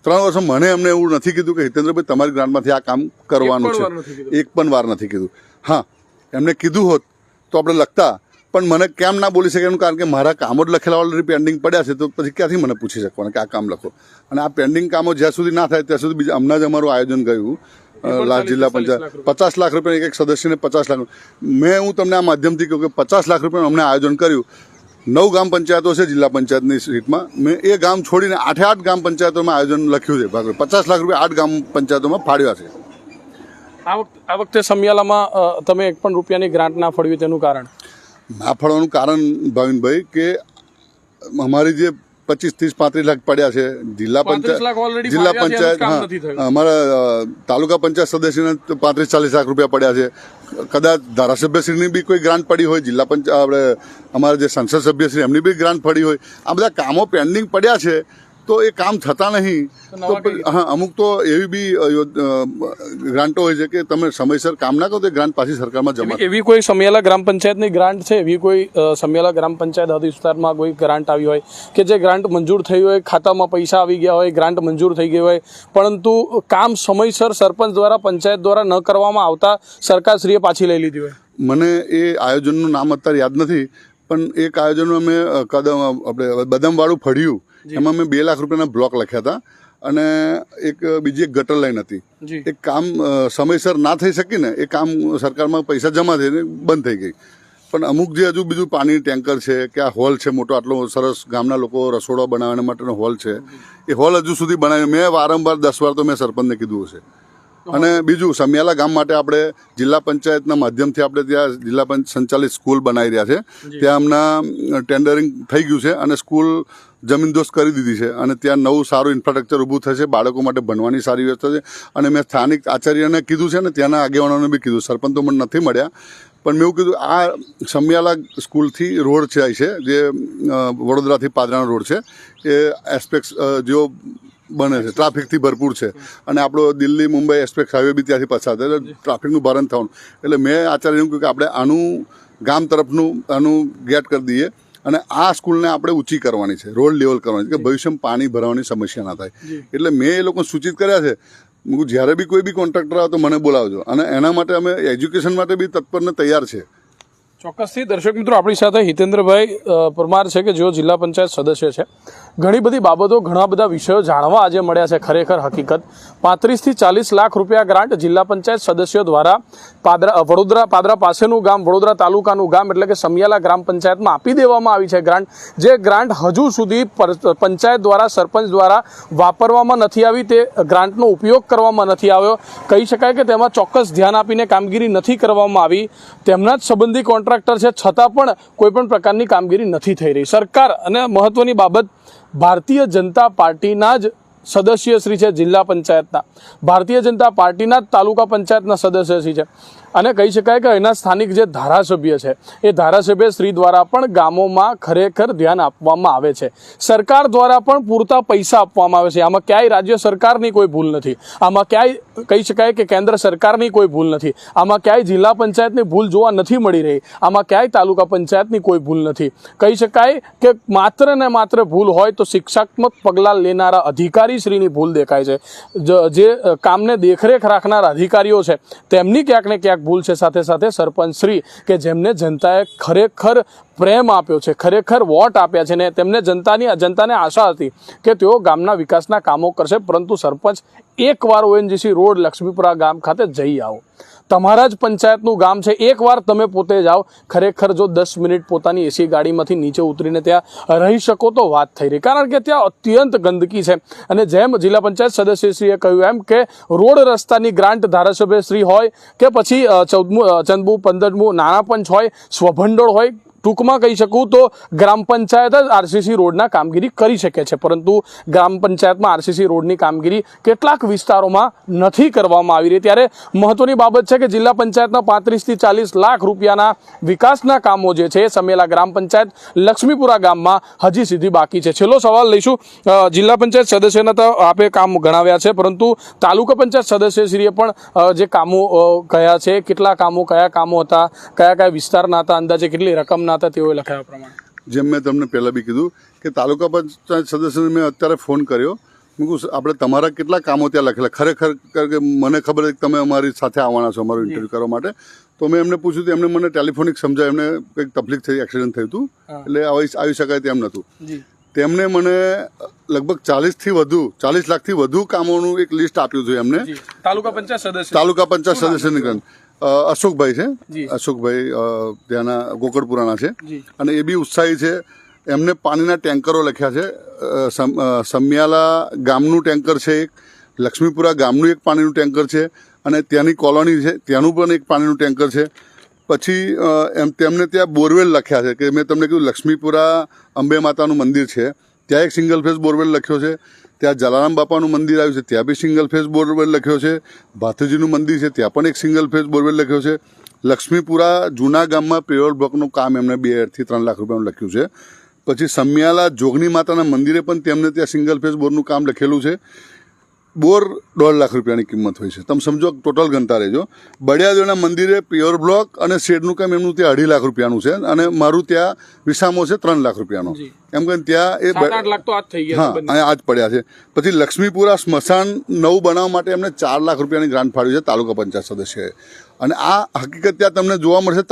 3 વર્ષમાં મને એમને એવું નથી કીધું કે હિતેન્દ્રભાઈ તમારી ગ્રાન્ટમાંથી આ કામ કરવાનું છે. એક પણ વાર નથી કીધું. હા, એમને કીધું હોત તો આપણે લખતા, પણ મને કેમ ના બોલી શકે એનું કારણ કે મારા કામો જ લખેલા ઓલરેડી પેન્ડિંગ પડ્યા છે, તો પછી ક્યાંથી મને પૂછી શકવાના કે આ કામ લખો. અને આ પેન્ડિંગ કામો જ્યાં સુધી ના થાય ત્યાં સુધી બીજા હમણાં જ અમારું આયોજન ગયું લાઠ જિલ્લા પંચાયત 50 લાખ રૂપિયા એક સદસ્યને 50 લાખ. હું તમને આ માધ્યમથી કહું કે 50 લાખ રૂપિયાનું અમને આયોજન કર્યું. 9 ગ્રામ પંચાયતો છે જિલ્લા પંચાયતની સીટમાં. મેં એ ગામ છોડીને 8 ગામ પંચાયતોમાં આયોજન લખ્યું છે. 50 લાખ રૂપિયા 8 ગામ પંચાયતોમાં ફાળવ્યા છે. આ વખતે સમિયાલામાં તમે 1 પણ રૂપિયાની ગ્રાન્ટ ના ફળવી તેનું કારણ? ના ફળવાનું કારણ ભાવિનભાઈ કે અમારી જે 25, 30, 35 લાખ પડ્યા છે જિલ્લા પંચાયત અમારા તાલુકા પંચાયત સદસ્યને 35, 40 લાખ રૂપિયા પડ્યા છે. કદાચ ધારાસભ્યશ્રીની બી કોઈ ગ્રાન્ટ પડી હોય, જિલ્લા પંચાયત આપણે અમારા જે સંસદ સભ્યશ્રી એમની બી ગ્રાન્ટ પડી હોય. આ બધા કામો પેન્ડિંગ પડ્યા છે તો એ કામ થતા નહીં. તો હા, અમુક તો એવી બી ગ્રાન્ટો હોય છે કે તમે સમયસર કામ ના કરો તો ગ્રાન્ટ પાછી સરકારમાં જમા. એવી કોઈ સમિયાલા ગ્રામ પંચાયતની ગ્રાન્ટ છે? એવી કોઈ સમિયાલા ગ્રામ પંચાયત હદ વિસ્તારમાં કોઈ ગ્રાન્ટ આવી હોય કે જે ગ્રાન્ટ મંજૂર થઈ હોય, ખાતામાં પૈસા આવી ગયા હોય, ગ્રાન્ટ મંજૂર થઈ ગઈ હોય, પરંતુ કામ સમયસર સરપંચ દ્વારા પંચાયત દ્વારા ન કરવામાં આવતા સરકારશ્રીએ પાછી લઈ લીધી હોય? મને એ આયોજનનું નામ અત્યારે યાદ નથી, પણ એક આયોજન અમે આપણે બદામવાળું ફળ્યું એમાં મેં 2 લાખ રૂપિયાના બ્લોક લખ્યા હતા અને બીજી એક ગટર લાઈન હતી. એક કામ સમયસર ના થઈ શકી ને એ કામ સરકારમાં પૈસા જમા થઈને બંધ થઈ ગઈ. પણ અમુક જે હજુ બીજું પાણી ટેન્કર છે કે આ હોલ છે મોટો આટલો સરસ ગામના લોકો રસોડા બનાવવા માટેનો હોલ છે, એ હોલ હજુ સુધી બનાવ્યો. મેં વારંવાર 10 વાર તો મેં સરપંચને કીધું હશે. અને બીજું સમિયાલા ગામ માટે આપણે જિલ્લા પંચાયતના માધ્યમથી આપણે ત્યાં જિલ્લા પંચાયત સંચાલિત સ્કૂલ બનાવી રહ્યા છે. ત્યાં હમણાં ટેન્ડરિંગ થઈ ગયું છે અને સ્કૂલ જમીનદોસ્ત કરી દીધી છે અને ત્યાં નવું સારું ઇન્ફ્રાસ્ટ્રક્ચર ઊભું થશે. બાળકો માટે ભણવાની સારી વ્યવસ્થા છે. અને મેં સ્થાનિક આચાર્યને કીધું છે અને ત્યાંના આગેવાનોને બી કીધું. સરપંચ તો મને નથી મળ્યા, પણ મેં એવું કીધું આ સમિયાલા સ્કૂલથી રોડ છે જે વડોદરાથી પાદરાનો રોડ છે, એ એસ્પેક્ટ જેવો બને છે, ટ્રાફિકથી ભરપૂર છે. અને આપણો દિલ્હી મુંબઈ એક્સપ્રેસ હાઈવે બી ત્યાંથી પસાર થાય એટલે ટ્રાફિકનું ભારણ થવાનું. એટલે મેં આચાર્યને કહ્યું કે આપણે આનું ગામ તરફનું ગેટ કરી દઈએ અને આ સ્કૂલને આપણે ઊંચી કરવાની છે, રોડ લેવલ કરવાની છે કે ભવિષ્યમાં પાણી ભરવાની સમસ્યા ના થાય. એટલે મેં એ લોકોને સૂચિત કર્યા છે. જ્યારે બી કોઈ બી કોન્ટ્રાક્ટર આવે તો મને બોલાવજો. અને એના માટે અમે એજ્યુકેશન માટે બી તત્પરને તૈયાર છે. ચોક્કસથી દર્શક મિત્રો, આપણી સાથે હિતેન્દ્રભાઈ પરમાર છે કે જેઓ જિલ્લા પંચાયત સદસ્ય છે. ઘણી બધી બાબતો, ઘણા બધા વિષયો જાણવા આજે મળ્યા છે. ખરેખર હકીકત 35 થી 40 લાખ રૂપિયા ગ્રાન્ટ જિલ્લા પંચાયત સદસ્યો દ્વારા પાદરા પાસેનું ગામ, વડોદરા તાલુકાનું ગામ એટલે કે સમિયાલા ગ્રામ પંચાયતમાં આપી દેવામાં આવી છે ગ્રાન્ટ. જે ગ્રાન્ટ હજુ સુધી પંચાયત દ્વારા, સરપંચ દ્વારા વાપરવામાં નથી આવી, તે ગ્રાન્ટનો ઉપયોગ કરવામાં નથી આવ્યો. કહી શકાય કે તેમાં ચોક્કસ ધ્યાન આપીને કામગીરી નથી કરવામાં આવી. તેમના જ સંબંધી કોન્ટ્રાક્ટર છે, છતાં પણ કોઈ પણ પ્રકારની કામગીરી નથી થઈ રહી. સરકાર અને મહત્વની બાબત, ભારતીય જનતા પાર્ટીના જ સદસ્યશ્રી છે જિલ્લા પંચાયતના, ભારતીય જનતા પાર્ટીના જ તાલુકા પંચાયતના સદસ્યશ્રી છે. અને કહી શકાય કે એના સ્થાનિક જે ધારાસભ્ય છે એ ધારાસભ્ય શ્રી દ્વારા પણ ગામોમાં ખરેખર ધ્યાન આપવામાં આવે છે. સરકાર દ્વારા પણ પૂરતા પૈસા આપવામાં આવે છે. આમાં ક્યાંય રાજ્ય સરકારની કોઈ ભૂલ નથી, આમાં ક્યાંય કહી શકાય કે કેન્દ્ર સરકારની કોઈ ભૂલ નથી, આમાં ક્યાંય જિલ્લા પંચાયતની ભૂલ જોવા નથી મળી રહી, આમાં ક્યાંય તાલુકા પંચાયતની કોઈ ભૂલ નથી. કહી શકાય કે માત્ર ને માત્ર ભૂલ હોય તો શિક્ષાત્મક પગલાં લેનારા અધિકારીશ્રીની ભૂલ દેખાય છે. જે કામને દેખરેખ રાખનારા અધિકારીઓ છે તેમની ક્યાંક ને ક્યાંક ભૂલ છે. સાથે સાથે સરપંચ શ્રી કે જેમને જનતાએ ખરેખર પ્રેમ આપ્યો છે, ખરેખર વોટ આપ્યા છે ને તેમને જનતાને આશા હતી કે તેઓ ગામના વિકાસના કામો કરશે, પરંતુ સરપંચ એકવાર ONGC રોડ લક્ષ્મીપુરા ગામ ખાતે જઈ આવો. તમારા જ પંચાયતનું ગામ છે, એકવાર તમે પોતે જાઓ. ખરેખર જો 10 મિનિટ પોતાની એસી ગાડીમાંથી નીચે ઉતરીને ત્યાં રહી શકો તો વાત થઈ રહી. કારણ કે ત્યાં અત્યંત ગંદકી છે. અને જેમ જિલ્લા પંચાયત સદસ્યશ્રીએ કહ્યું એમ કે રોડ રસ્તાની ગ્રાન્ટ ધારાસભ્યશ્રી હોય કે પછી 14મું 15મું નાણાં પંચ હોય, સ્વભંડોળ હોય, ટૂંકમાં કહી શકું તો ગ્રામ પંચાયત જ આરસીસી રોડના કામગીરી કરી શકે છે, પરંતુ ગ્રામ પંચાયતમાં આરસીસી રોડની કામગીરી કેટલાક વિસ્તારોમાં નથી કરવામાં આવી રહી. ત્યારે મહત્વની બાબત છે કે જિલ્લા પંચાયતના 35 થી 40 લાખ રૂપિયાના વિકાસના કામો જે છે સમેલા ગ્રામ પંચાયત લક્ષ્મીપુરા ગામમાં હજી સુધી બાકી છે. છેલ્લો સવાલ લઈશું. જિલ્લા પંચાયત સદસ્યના તો આપે કામ ગણાવ્યા છે, પરંતુ તાલુકા પંચાયત સદસ્યશ્રીએ પણ જે કામો કયા છે, કેટલા કામો, કયા કામો હતા, કયા કયા વિસ્તારના હતા, અંદાજે કેટલી રકમના હતા, તેઓએ લખાયા પ્રમાણે. જેમ મેં તમને પહેલાં બી કીધું કે તાલુકા પંચાયત સદસ્યને મેં અત્યારે ફોન કર્યો. મેં કહું આપણે તમારા કેટલા કામો ત્યાં લખેલા, ખરેખર કે મને ખબર છે કે તમે અમારી સાથે આવવાના છો અમારું ઇન્ટરવ્યૂ કરવા માટે. તો મેં એમને પૂછ્યું, એમને મને ટેલિફોનિક સમજાય, એમને કંઈક તકલીફ થઈ, એક્સિડન્ટ થયું હતું, એટલે આવી શકાય તેમ નહોતું. તેમણે મને લગભગ 40 લાખથી વધુ કામોનું એક લિસ્ટ આપ્યું હતું એમને. તાલુકા પંચાયત સદસ્યની અશોકભાઈ છે, અશોકભાઈ ત્યાંના ગોકળપુરાના છે, અને એ બી ઉત્સાહી છે. એમને પાણીના ટેન્કરો લખ્યા છે. સમિયાલા ગામનું ટેન્કર છે, એક લક્ષ્મીપુરા ગામનું એક પાણીનું ટેન્કર છે, અને ત્યાંની કોલોની છે ત્યાંનું પણ એક પાણીનું ટેન્કર છે. પછી તેમને ત્યાં બોરવેલ લખ્યા છે કે મેં તમને કીધું લક્ષ્મીપુરા અંબે માતાનું મંદિર છે, ત્યાં એક સિંગલ ફેઝ બોરવેલ લખ્યો છે. ત્યાં જલારામ બાપાનું મંદિર આવ્યું છે, ત્યાં બી સિંગલ ફેઝ બોરવેલ લખ્યો છે. ભાથુજીનું મંદિર છે, ત્યાં પણ એક સિંગલ ફેઝ બોરવેલ લખ્યો છે. લક્ષ્મીપુરા જૂના ગામમાં પેવર બ્લોકનું કામ એમને 2 થી 3 લાખ રૂપિયાનું લખ્યું છે. પછી સમિયાલા જોગણી માતાના મંદિરે પણ તેમને ત્યાં સિંગલ ફેઝ બોરનું કામ લખેલું છે. બોર 1.5 લાખ રૂપિયાની કિંમત હોય છે, તમે સમજો, ટોટલ ગણતા રહેજો. બળિયાદેવના મંદિરે પ્યોર બ્લોક અને શેડનું કામ એમનું ત્યાં 2.5 લાખ રૂપિયાનું છે, અને મારું ત્યાં વિસામો છે 3 લાખ રૂપિયાનો. એમ કે ત્યાં એ 7-8 લાખ તો આજ થઈ ગયા. હા, અહીંયા આજ પડ્યા છે. પછી લક્ષ્મીપુરા સ્મશાન નવું બનાવવા માટે એમને 4 લાખ રૂપિયાની ગ્રાન્ટ ફાળવી છે તાલુકા પંચાયત સદસ્યએ. અને આ હકીકત ત્યાં તમને જોવા મળશે.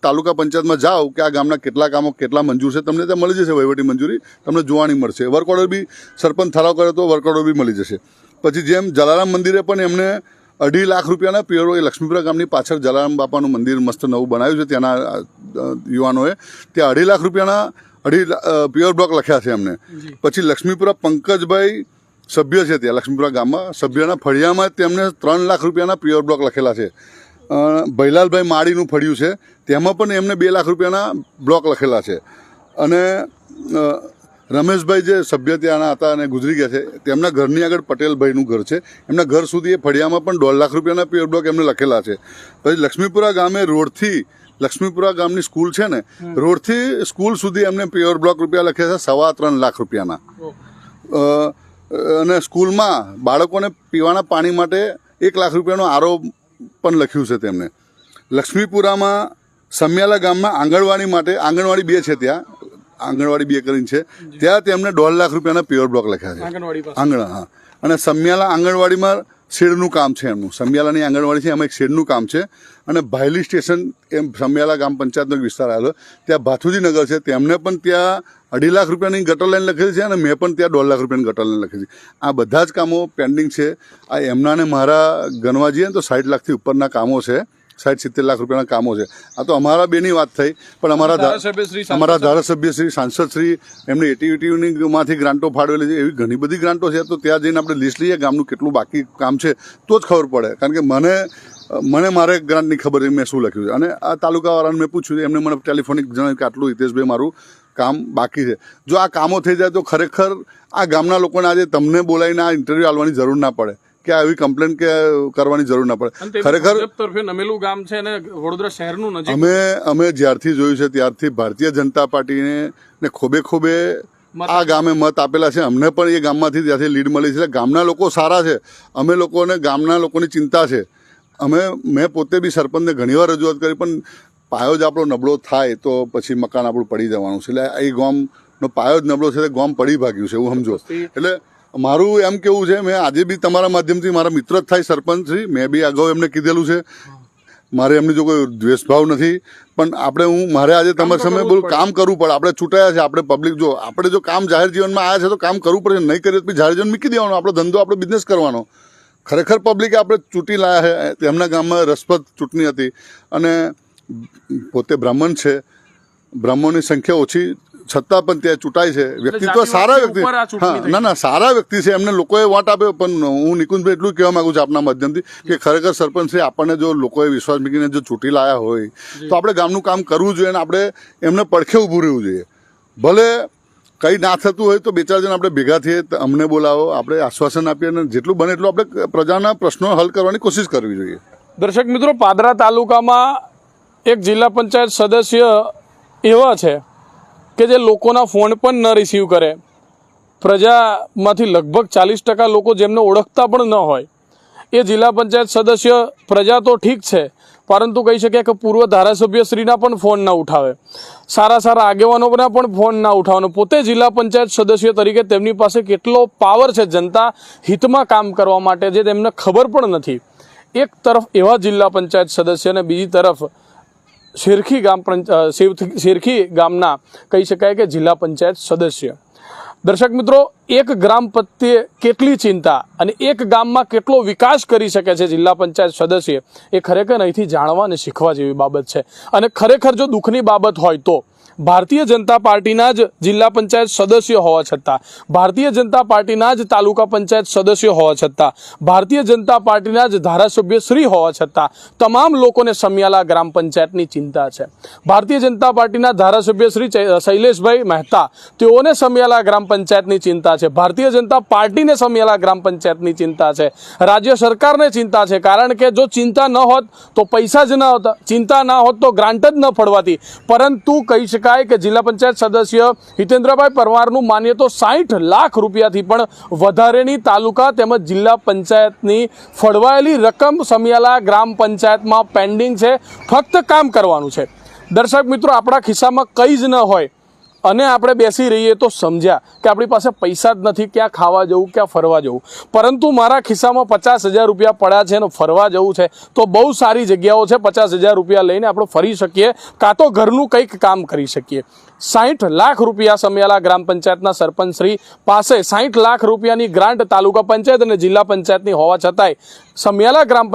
તાલુકા પંચાયતમાં જાઓ કે આ ગામના કેટલા કામો કેટલા મંજૂર છે, તમને ત્યાં મળી જશે. વહીવટી મંજૂરી તમને જોવાની મળશે. વર્ક ઓર્ડર બી સરપંચ ઠરાવ કરે તો વર્ક ઓર્ડર બી મળી જશે. પછી જેમ જલારામ મંદિરે પણ એમને 2.5 લાખ રૂપિયાના પ્યોર, એ લક્ષ્મીપુરા ગામની પાછળ જલારામ બાપાનું મંદિર મસ્ત નવું બનાવ્યું છે ત્યાંના યુવાનોએ, ત્યાં 2.5 લાખ રૂપિયાના પ્યોર બ્લોક લખ્યા છે એમને. પછી લક્ષ્મીપુરા પંકજભાઈ સભ્ય છે ત્યાં લક્ષ્મીપુરા ગામમાં, સભ્યના ફળિયામાં તેમને 3 લાખ રૂપિયાના પ્યોર બ્લોક લખેલા છે. ભૈલાલભાઈ માળીનું ફળિયું છે, તેમાં પણ એમને 2 લાખ રૂપિયાના બ્લોક લખેલા છે. અને રમેશભાઈ જે સભ્ય ત્યાંના હતા અને ગુજરી ગયા છે, તેમના ઘરની આગળ પટેલભાઈનું ઘર છે, એમના ઘર સુધી એ ફળિયામાં પણ 1.5 લાખ રૂપિયાના પ્યોર બ્લોક એમને લખેલા છે. પછી લક્ષ્મીપુરા ગામે રોડથી, લક્ષ્મીપુરા ગામની સ્કૂલ છે ને, રોડથી સ્કૂલ સુધી એમને પ્યોર બ્લોક રૂપિયા લખ્યા છે 3.25 લાખ રૂપિયાના. અને સ્કૂલમાં બાળકોને પીવાના પાણી માટે 1 લાખ રૂપિયાનો આરો પણ લખ્યું છે તેમને. લક્ષ્મીપુરામાં સમિયાલા ગામમાં આંગણવાડી માટે, આંગણવાડી 2 છે ત્યાં, આંગણવાડી 2 કરીને છે, ત્યાં તેમને 1.5 લાખ રૂપિયાના પ્યોર બ્લોક લખ્યા છે આંગણ. હા, અને સમિયાલા આંગણવાડીમાં શેડનું કામ છે એમનું. સમિયાલાની આંગણવાડી છે, એમાં એક શેડનું કામ છે. અને ભાયલી સ્ટેશન, એમ સમિયાલા ગામ પંચાયતનો એક વિસ્તાર આવેલો, ત્યાં ભાથુજી નગર છે, તેમને પણ ત્યાં 2.5 લાખ રૂપિયાની ગટર લાઈન લખેલી છે, અને મેં પણ ત્યાં 1.5 લાખ રૂપિયાની ગટર લાઈન લખેલી છે. આ બધા જ કામો પેન્ડિંગ છે. આ એમના ને મારા ગણવા જઈએ ને તો 60 લાખથી ઉપરના કામો છે, 60-70 લાખ રૂપિયાના કામો છે. આ તો અમારા બેની વાત થઈ, પણ અમારા ધારાસભ્ય શ્રી, સાંસદ શ્રી, એમની એટીવીટીમાંથી ગ્રાન્ટો ફાળવેલી છે. એવી ઘણી બધી ગ્રાન્ટો છે. તો ત્યાં જઈને આપણે લિસ્ટ લઈએ ગામનું કેટલું બાકી કામ છે, તો જ ખબર પડે. કારણ કે મને મારે ગ્રાન્ટની ખબર છે મેં શું લખ્યું છે. અને આ તાલુકાવાળાને મેં પૂછ્યું, એમને મને ટેલિફોનિક જણાવ્યું કે આટલું હિતેશભાઈ મારું કામ બાકી છે. જો આ કામો થઈ જાય તો ખરેખર આ ગામના લોકોને આજે તમને બોલાવીને આ ઇન્ટરવ્યૂ આપવાની જરૂર ના પડે, કે આવી કમ્પ્લેન કે કરવાની જરૂર ના પડે. ખરેખર નમેલું ગામ છે અને વડોદરા શહેરનું નજીક. અમે જ્યારથી જોયું છે ત્યારથી ભારતીય જનતા પાર્ટીને ખોબે આ ગામે મત આપેલા છે. અમને પણ એ ગામમાંથી ત્યાંથી લીડ મળી છે. ગામના લોકો સારા છે. અમે લોકોને ગામના લોકોની ચિંતા છે. મેં પોતે બી સરપંચને ઘણીવાર રજૂઆત કરી, પણ પાયો જ આપણો નબળો થાય તો પછી મકાન આપણું પડી જવાનું છે. એટલે એ ગામનો પાયો જ નબળો છે, ગામ પડી ભાગ્યું છે એવું સમજો. એટલે મારું એમ કેવું છે, મેં આજે બી તમારા માધ્યમથી, મારા મિત્ર જ થાય સરપંચ શ્રી, મેં બી અગાઉ એમને કીધેલું છે, મારે એમની જો કોઈ દ્વેષભાવ નથી, પણ મારે આજે તમારા સામે બોલું, કામ કરવું પડે. આપણે છૂટાયા છે, આપણે પબ્લિક, જો આપણે જો કામ જાહેર જીવનમાં આવ્યા છે તો કામ કરવું પડે. નહીં કરીએ તો જાહેર જીવન મૂકી દેવાનો, આપણો ધંધો, આપણો બિઝનેસ કરવાનો. ખરેખર પબ્લિકે આપણે ચૂંટી લાયા છે. તેમના ગામમાં રસપ્રદ ચૂંટણી હતી, અને પોતે બ્રાહ્મણ છે, બ્રાહ્મણોની સંખ્યા ઓછી છતાં પણ ત્યાં ચૂંટાય છે. વ્યક્તિત્વ જાતિવાદથી સારા વ્યક્તિ, ઉપર આ ચૂંટણી હા, થઈ ના સારા વ્યક્તિ છે, એમને લોકોએ વોટ આપ્યો. પણ હું નિકુંજભાઈ એટલું કહેવા માંગુ છું આપના માધ્યમથી કે ખરેખર સરપંચ શ્રી આપણને જો લોકોએ વિશ્વાસ મૂકીને જો ચૂંટી લાયા હોય તો આપણે ગામનું કામ કરવું જોઈએ અને આપણે એમને પડખે ઊભું રહેવું જોઈએ. ભલે કંઈ ના થતું હોય તો બે ચાર જણ આપણે ભેગા થઈએ, અમને બોલાવો, આપણે આશ્વાસન આપીએ અને જેટલું બને એટલું આપણે પ્રજાના પ્રશ્નો હલ કરવાની કોશિશ કરવી જોઈએ. દર્શક મિત્રો, પાદરા તાલુકામાં એક જિલ્લા પંચાયત સદસ્ય એવા છે કે જે લોકોના ફોન પણ ન રિસીવ કરે. પ્રજામાંથી લગભગ 40% લોકો જેમને ઓળખતા પણ ન હોય એ જિલ્લા પંચાયત સદસ્ય. પ્રજા તો ઠીક છે, પરંતુ કહી શકાય કે પૂર્વ ધારાસભ્યશ્રીના પણ ફોન ના ઉઠાવે, સારા આગેવાનોના પણ ફોન ના ઉઠાવવાનો. પોતે જિલ્લા પંચાયત સદસ્ય તરીકે તેમની પાસે કેટલો પાવર છે જનતા હિતમાં કામ કરવા માટે, જે તેમને ખબર પણ નથી. એક તરફ એવા જિલ્લા પંચાયત સદસ્ય અને બીજી તરફ શેરખી ગામના કહી શકાય કે જિલ્લા પંચાયત સદસ્ય. દર્શક મિત્રો, એક ગ્રામ પ્રત્યે કેટલી ચિંતા અને એક ગામમાં કેટલો વિકાસ કરી શકે છે જિલ્લા પંચાયત સદસ્ય, એ ખરેખર અહીંથી જાણવા અને શીખવા જેવી બાબત છે. અને ખરેખર જો દુઃખની બાબત હોય તો ભારતીય જનતા પાર્ટીના જ જિલ્લા પંચાયત સદસ્ય હોવા છતાં, ભારતીય જનતા પાર્ટીના જ તાલુકા પંચાયત સદસ્ય હોવા છતાં, ભારતીય જનતા પાર્ટીના જ ધારાસભ્ય શ્રી હોવા છતાં તમામ લોકોને સમિયાલા ગ્રામ પંચાયતની ચિંતા છે. ભારતીય જનતા પાર્ટીના ધારાસભ્ય શ્રી શૈલેષભાઈ મહેતા, તેઓને સમિયાલા ગ્રામ પંચાયતની ચિંતા છે. ભારતીય જનતા પાર્ટીને સમિયાલા ગ્રામ પંચાયતની ચિંતા છે. રાજ્ય સરકારને ચિંતા છે, કારણ કે જો ચિંતા ન હોત તો પૈસા જ ન હોતા, ચિંતા ના હોત તો ગ્રાન્ટ જ ન ફળવાતી. પરંતુ કહી શકાય કે જિલ્લા પંચાયત સદસ્ય હિતેન્દ્રભાઈ પરમારનું માનીએ તો 60 લાખ રૂપિયાથી પણ વધારેની તાલુકા તેમજ જિલ્લા પંચાયતની ફળવાયેલી રકમ સમિયાલા ગ્રામ પંચાયતમાં પેન્ડિંગ છે. ફક્ત કામ કરવાનું છે. દર્શક મિત્રો, આપણા ખિસ્સામાં કંઈ જ ન હોય અને આપણે બેસી રહીએ તો સમજ્યા કે આપણી પાસે પૈસા જ નથી, ક્યાં ખાવા જવું, ક્યાં ફરવા જવું. પરંતુ મારા ખિસ્સામાં 50,000 રૂપિયા પડ્યા છે અને ફરવા જવું છે તો બહુ સારી જગ્યાઓ છે. 50,000 રૂપિયા લઈને આપણે ફરી શકીએ, કાં તો ઘરનું કંઈક કામ કરી શકીએ. 60 લાખ રૂપિયા સમિયાલા ગ્રામ પંચાયતના સરપંચ શ્રી પાસે 60 લાખ રૂપિયાની ગ્રાન્ટ તાલુકા પંચાયત અને જિલ્લા પંચાયતની હોવા છતાંય સમિયાલા ગ્રામ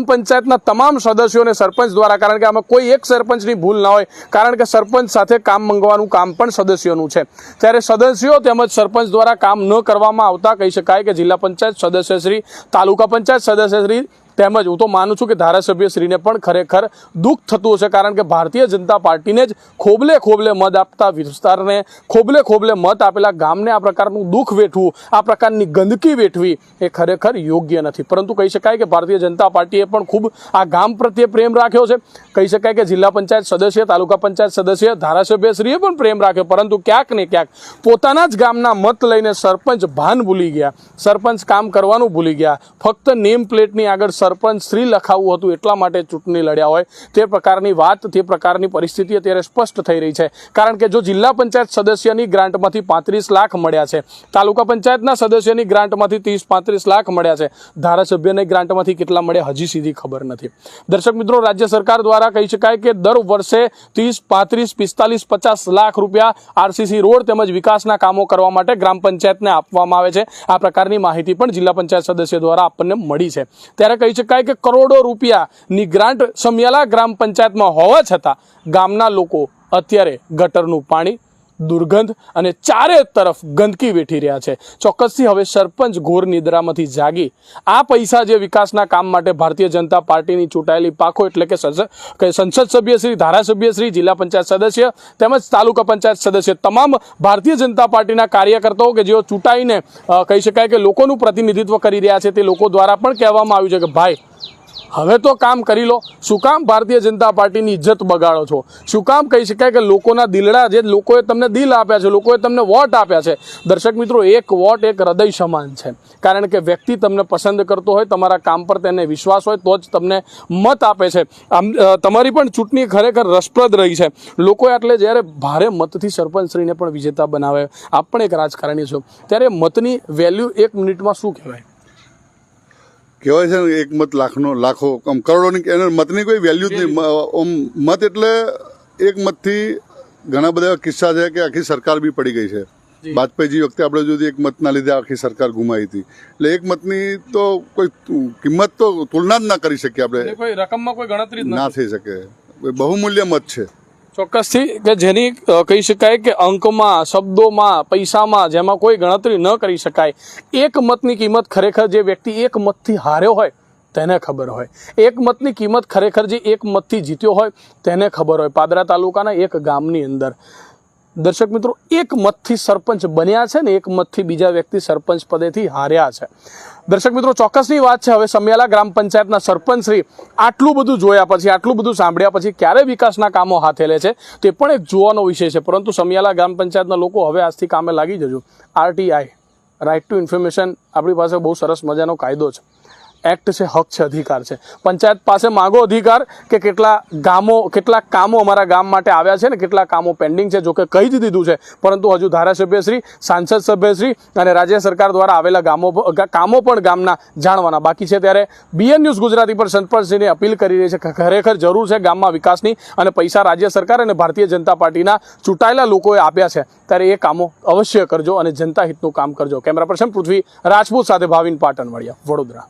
પંચાયતના તમામ સદસ્યોને સરપંચ દ્વારા, કારણ કે આમાં કોઈ એક સરપંચની ભૂલ ના હોય, કારણ કે સરપંચ સાથે કામ મંગવાનું કામ પણ સદસ્યોનું છે, ત્યારે સદસ્યો તેમજ સરપંચ દ્વારા કામ ન કરવામાં આવતા કહી શકાય કે જિલ્લા પંચાયત સદસ્યશ્રી, તાલુકા પંચાયત સદસ્યશ્રી તેમજ હું તો માનું છું કે ધારાસભ્યશ્રીને પણ ખરેખર દુઃખ થતું હશે, કારણ કે ભારતીય જનતા પાર્ટીને જ ખોબલે મત આપતા વિસ્તારને, ખોબલે મત આપેલા ગામને આ પ્રકારનું દુઃખ વેઠવું, આ પ્રકારની ગંદકી વેઠવી એ ખરેખર યોગ્ય નથી. પરંતુ કહી શકાય કે ભારતીય જનતા પાર્ટીએ પણ ખૂબ આ ગામ પ્રત્યે પ્રેમ રાખ્યો છે. કહી શકાય કે જિલ્લા પંચાયત સદસ્ય, તાલુકા પંચાયત સદસ્ય, ધારાસભ્યશ્રીએ પણ પ્રેમ રાખ્યો, પરંતુ ક્યાંક ને ક્યાંક પોતાના જ ગામના મત લઈને સરપંચ ભાન ભૂલી ગયા, સરપંચ કામ કરવાનું ભૂલી ગયા. ફક્ત નેમ પ્લેટની આગળ સરપંચ શ્રી લખાવું હતું એટલા માટે ચૂંટણી લડ્યા હોય, તે પ્રકારની વાત, તે પ્રકારની પરિસ્થિતિ અત્યારે સ્પષ્ટ થઈ રહી છે. કારણ કે જો જિલ્લા પંચાયત સદસ્યની ગ્રાન્ટમાંથી 35 લાખ મળ્યા છે, તાલુકા પંચાયતના સદસ્યની ગ્રાન્ટમાંથી 30-35 લાખ મળ્યા છે, ધારાસભ્યની ગ્રાન્ટમાંથી કેટલા મળ્યા હજી સુધી ખબર નથી. દર્શક મિત્રો, રાજ્ય સરકાર દ્વારા કહી શકાય કે દર વર્ષે 30, 35, 45, 50 લાખ રૂપિયા આરસીસી રોડ તેમજ વિકાસના કામો કરવા માટે ગ્રામ પંચાયતને આપવામાં આવે છે. આ પ્રકારની માહિતી પણ જિલ્લા પંચાયત સદસ્ય દ્વારા આપણને મળી છે. ત્યારે કહી શકાય કે કરોડો રૂપિયાની ગ્રાન્ટ સમિયાલા ગ્રામ પંચાયતમાં હોવા છતાં ગામના લોકો અત્યારે ગટરનું પાણી, દુર્ગંધ અને ચારે તરફ ગંદકી વેઠી રહ્યા છે. ચોક્કસથી હવે સરપંચ ઘોર નિદ્રામાંથી જાગી આ પૈસા જે વિકાસના કામ માટે ભારતીય જનતા પાર્ટીની ચૂંટાયેલી પાંખો એટલે કે સંસદ સભ્ય શ્રી, ધારાસભ્ય શ્રી, જિલ્લા પંચાયત સદસ્ય તેમજ તાલુકા પંચાયત સદસ્ય, તમામ ભારતીય જનતા પાર્ટીના કાર્યકર્તાઓ કે જેઓ ચૂંટાઈને કહી શકાય કે લોકોનું પ્રતિનિધિત્વ કરી રહ્યા છે, તે લોકો દ્વારા પણ કહેવામાં આવ્યું છે કે ભાઈ હવે તો કામ કરી લો. શું કામ ભારતીય જનતા પાર્ટીની ઇજ્જત બગાડો છો? શું કામ કહી શકાય કે લોકોના દિલડા, જે લોકોએ તમને દિલ આપ્યા છે, લોકોએ તમને વોટ આપ્યા છે. દર્શક મિત્રો, એક વોટ એક હૃદય સમાન છે, કારણ કે વ્યક્તિ તમને પસંદ કરતો હોય, તમારા કામ પર તેને વિશ્વાસ હોય તો જ તમને મત આપે છે. તમારી પણ ચૂંટણી ખરેખર રસપ્રદ રહી છે. લોકોએ એટલે જ્યારે ભારે મતથી સરપંચશ્રીને પણ વિજેતા બનાવે, આપ પણ એક રાજકારણી છો, ત્યારે મતની વેલ્યુ 1 મિનિટમાં શું કહેવાય? કહેવાય છે ને, એક મત લાખો કરોડોની, એને મતની કોઈ વેલ્યુ જ નહીં. મત એટલે એક મતથી ઘણા બધા એવા કિસ્સા છે કે આખી સરકાર બી પડી ગઈ છે. વાજપેયીજી વખતે આપણે જોઈએ એક મતના લીધે આખી સરકાર ગુમાવી હતી. એટલે એક મતની તો કોઈ કિંમત તો તુલના જ ના કરી શકીએ આપણે, કોઈ રકમમાં કોઈ ગણતરી ના થઈ શકે. બહુમૂલ્ય મત છે. ચોક્કસથી કે જેની કહી શકાય કે અંકમાં, શબ્દોમાં, પૈસામાં જેમાં કોઈ ગણતરી ન કરી શકાય, એક મતની કિંમત ખરેખર જે વ્યક્તિ એક મતથી હાર્યો હોય તેને ખબર હોય, એક મતની કિંમત ખરેખર જે એક મતથી જીત્યો હોય તેને ખબર હોય. પાદરા તાલુકાના એક ગામની અંદર દર્શક મિત્રો એક મતથી સરપંચ બન્યા છે ને એક મતથી બીજા વ્યક્તિ સરપંચ પદેથી હાર્યા છે. દર્શક મિત્રો ચોક્કસની વાત છે. હવે સમિયાલા ગ્રામ પંચાયતના સરપંચ શ્રી આટલું બધું જોયા પછી, આટલું બધું સાંભળ્યા પછી ક્યારે વિકાસના કામો હાથે લે છે તે પણ એક જોવાનો વિષય છે. પરંતુ સમિયાલા ગ્રામ પંચાયતના લોકો હવે આજથી કામે લાગી જજો. RTI, રાઇટ ટુ ઇન્ફોર્મેશન, આપણી પાસે બહુ સરસ મજાનો કાયદો છે, એક્ટ છે, હક છે, અધિકાર છે. પંચાયત પાસે માગો અધિકાર કે કેટલા કામો અમારા ગામ માટે આવ્યા છે ને કેટલા કામો પેન્ડિંગ છે. જોકે કહી જ દીધું છે, પરંતુ હજુ ધારાસભ્યશ્રી, સાંસદ સભ્યશ્રી અને રાજ્ય સરકાર દ્વારા આવેલા કામો પણ ગામના જાણવાના બાકી છે. ત્યારે BN ન્યૂઝ ગુજરાતી પર સરપંચશ્રીને અપીલ કરી રહી છે કે ખરેખર જરૂર છે ગામમાં વિકાસની અને પૈસા રાજ્ય સરકાર અને ભારતીય જનતા પાર્ટીના ચૂંટાયેલા લોકોએ આપ્યા છે, ત્યારે એ કામો અવશ્ય કરજો અને જનતા હિતનું કામ કરજો. કેમેરા પર્સન પૃથ્વી રાજપૂત સાથે ભાવિન પાટણવાડિયા, વડોદરા.